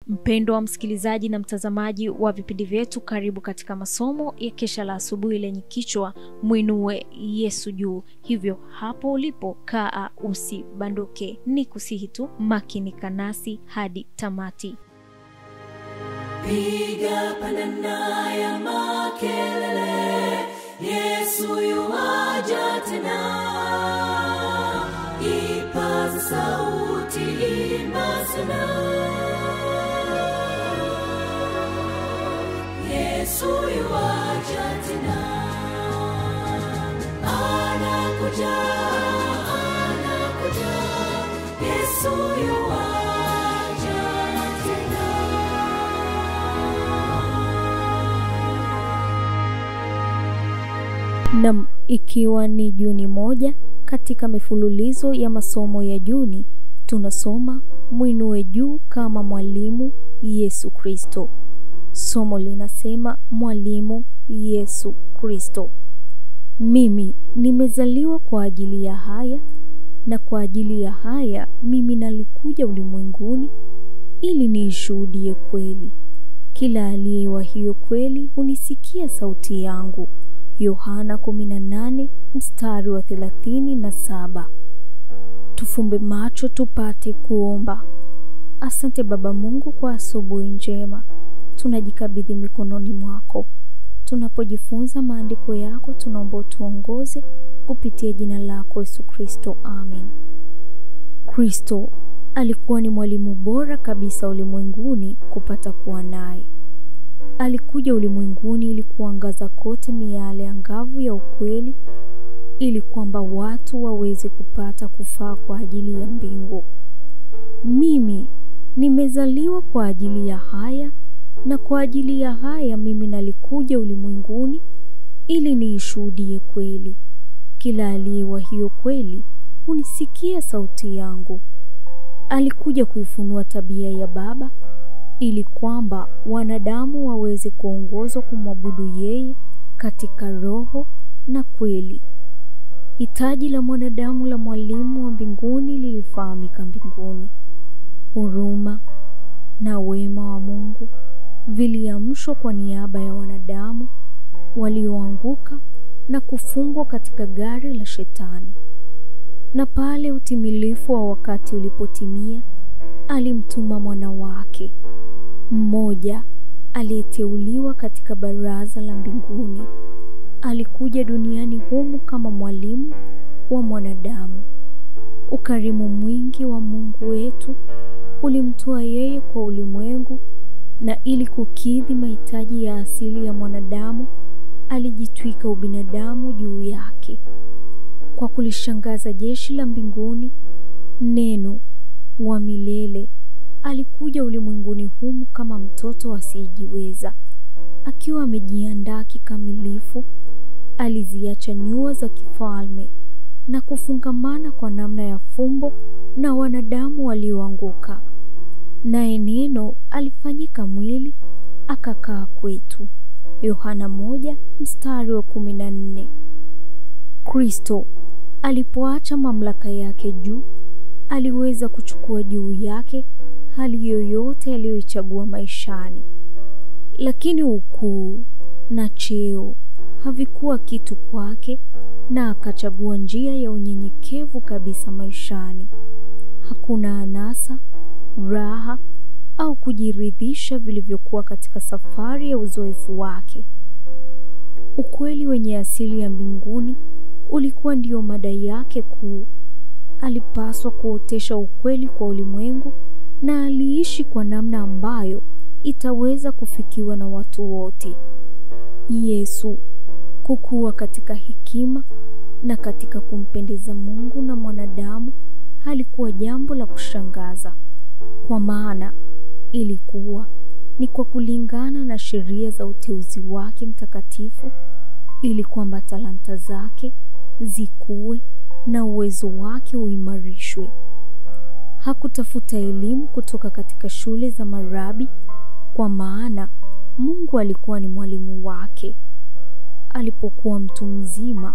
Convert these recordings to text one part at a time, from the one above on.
Mpendwa wa msikilizaji na mtazamaji wa vipindi vyetu, karibu katika masomo ya kesha la asubuhi lenye kichwa Mwinue Yesu juu. Hivyo hapo ulipo, kaa usibanduke, ni kusihi tu makinika nasi hadi tamati. Piga panana ya makelele, Yesu yuaja tena. Ipaza sauti, imba sana. Yesu yuaja tena. Anakuja, anakuja. Yesu yuaja tena. Nam, ikiwa ni Juni 1 katika mifululizo ya masomo ya Juni, tunasoma Mwinue juu kama mwalimu Yesu Kristo. Somo linasema mwalimu Yesu Kristo. Mimi nimezaliwa kwa ajili ya haya, na kwa ajili ya haya mimi nalikuja ulimwenguni ili niishuhudie kweli. Kila aliyewa hiyo kweli hunisikia sauti yangu. Yohana 18 mstari wa 37. Tufumbe macho tupate kuomba. Asante Baba Mungu kwa asubuhi njema. Tunajikabidhi mikononi mwako. Tunapojifunza maandiko yako, tunaomba tuongoze kupitia jina lako Yesu Kristo. Amen. Kristo alikuwa ni mwalimu bora kabisa ulimwenguni kupata kuwa naye. Alikuja ulimwenguni ili kuangaza kote miale angavu ya ukweli, ili kwamba watu waweze kupata kufaa kwa ajili ya mbingu. Mimi nimezaliwa kwa ajili ya haya, na kwa ajili ya haya mimi nalikuja ulimwenguni ili niishuhudie kweli. Kila aliyewa hiyo kweli hunisikia sauti yangu. Alikuja kuifunua tabia ya Baba, ili kwamba wanadamu waweze kuongozwa kumwabudu yeye katika roho na kweli. Hitaji la mwanadamu la mwalimu wa mbinguni lilifahamika mbinguni. Huruma na wema wa Mungu viliamshwa kwa niaba ya wanadamu walioanguka na kufungwa katika gari la Shetani. Na pale utimilifu wa wakati ulipotimia, alimtuma mwana wake mmoja aliyeteuliwa katika baraza la mbinguni. Alikuja duniani humu kama mwalimu wa mwanadamu. Ukarimu mwingi wa Mungu wetu ulimtoa yeye kwa ulimwengu, na ili kukidhi mahitaji ya asili ya mwanadamu alijitwika ubinadamu juu yake. Kwa kulishangaza jeshi la mbinguni, Neno wa milele alikuja ulimwenguni humu kama mtoto asiyejiweza. Akiwa amejiandaa kikamilifu, aliziacha nyua za kifalme na kufungamana kwa namna ya fumbo na wanadamu walioanguka. Naye Neno alifanyika mwili akakaa kwetu. Yohana 1 mstari wa 14. Kristo alipoacha mamlaka yake juu, aliweza kuchukua juu yake hali yoyote aliyoichagua maishani. Lakini ukuu na cheo havikuwa kitu kwake, na akachagua njia ya unyenyekevu kabisa maishani. Hakuna anasa, raha au kujiridhisha vilivyokuwa katika safari ya uzoefu wake. Ukweli wenye asili ya mbinguni ulikuwa ndio mada yake kuu. Alipaswa kuotesha ukweli kwa ulimwengu, na aliishi kwa namna ambayo itaweza kufikiwa na watu wote. Yesu kukua katika hekima na katika kumpendeza Mungu na mwanadamu halikuwa jambo la kushangaza, kwa maana ilikuwa ni kwa kulingana na sheria za uteuzi wake mtakatifu, ili kwamba talanta zake zikue na uwezo wake uimarishwe. Hakutafuta elimu kutoka katika shule za marabi, kwa maana Mungu alikuwa ni mwalimu wake. Alipokuwa mtu mzima,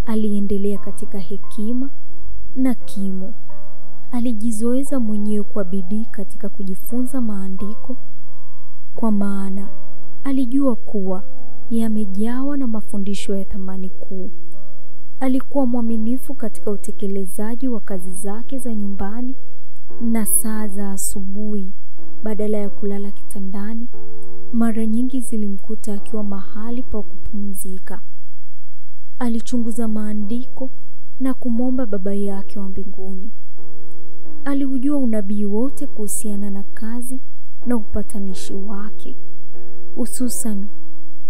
aliendelea katika hekima na kimo. Alijizoeza mwenyewe kwa bidii katika kujifunza maandiko kwa maana alijua kuwa yamejawa na mafundisho ya thamani kuu. Alikuwa mwaminifu katika utekelezaji wa kazi zake za nyumbani, na saa za asubuhi, badala ya kulala kitandani, mara nyingi zilimkuta akiwa mahali pa kupumzika. Alichunguza maandiko na kumwomba Baba yake wa mbinguni. Aliujua unabii wote kuhusiana na kazi na upatanishi wake, hususan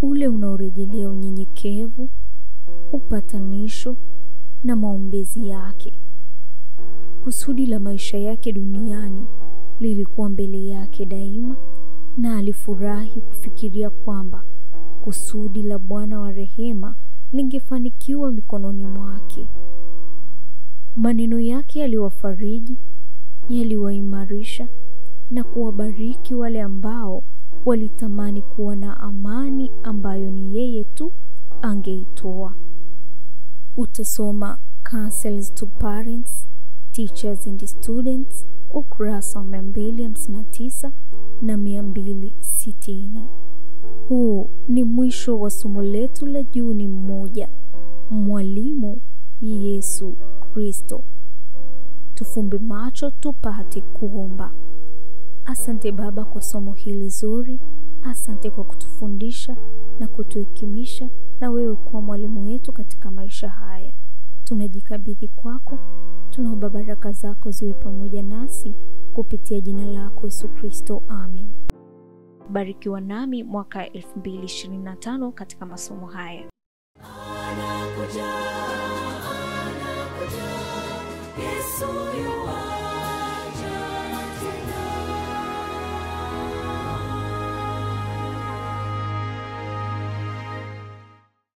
ule unaorejelea unyenyekevu, upatanisho na maombezi yake. Kusudi la maisha yake duniani lilikuwa mbele yake daima, na alifurahi kufikiria kwamba kusudi la Bwana wa rehema lingefanikiwa mikononi mwake. Maneno yake yaliwafariji, yaliwaimarisha na kuwabariki wale ambao walitamani kuwa na amani ambayo ni yeye tu angeitoa. Utasoma Counsels to Parents, Teachers and Students, ukurasa wa 259 na 260. Huu ni mwisho wa somo letu la Juni 1, Mwalimu Yesu Kristo. Tufumbe macho tupate kuomba. Asante Baba kwa somo hili zuri. Asante kwa kutufundisha na kutuhekimisha, na wewe kuwa mwalimu wetu katika maisha haya. Tunajikabidhi kwako, tunaomba baraka zako ziwe pamoja nasi kupitia jina lako Yesu Kristo. Amen. Barikiwa nami mwaka 2025 katika masomo haya. Anakuja, Yesu yu